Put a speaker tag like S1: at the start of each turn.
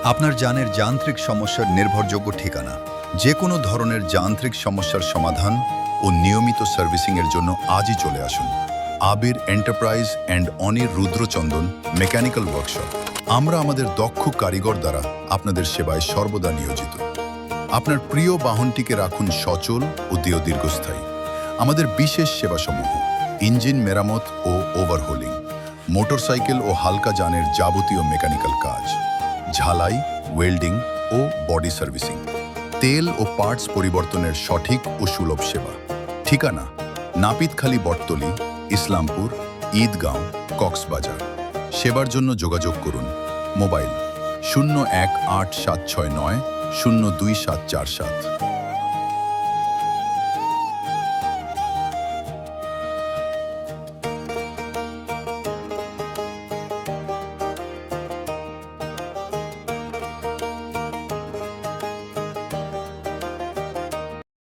S1: আপনার যানের যান্ত্রিক সমস্যার নির্ভরযোগ্য ঠিকানা। যে কোনো ধরনের যান্ত্রিক সমস্যার সমাধান ও নিয়মিত সার্ভিসিংয়ের জন্য আজই চলে আসুন আবির এন্টারপ্রাইজ অ্যান্ড অনির রুদ্রচন্দন মেকানিক্যাল ওয়ার্কশপ। আমরা আমাদের দক্ষ কারিগর দ্বারা আপনাদের সেবায় সর্বদা নিয়োজিত। আপনার প্রিয় বাহনটিকে রাখুন সচল ও দীর্ঘস্থায়ী। আমাদের বিশেষ সেবাসমূহ: ইঞ্জিন মেরামত ও ওভারহোলিং, মোটরসাইকেল ও হালকা যানের যাবতীয় মেকানিক্যাল কাজ, ঝালাই, ওয়েল্ডিং ও বডি সার্ভিসিং, তেল ও পার্টস পরিবর্তনের সঠিক ও সুলভ সেবা। ঠিকানা: নাপিতখালী, বটতলী, ইসলামপুর, ঈদগাঁও, কক্সবাজার। সেবার জন্য যোগাযোগ করুন মোবাইল 018769 02747।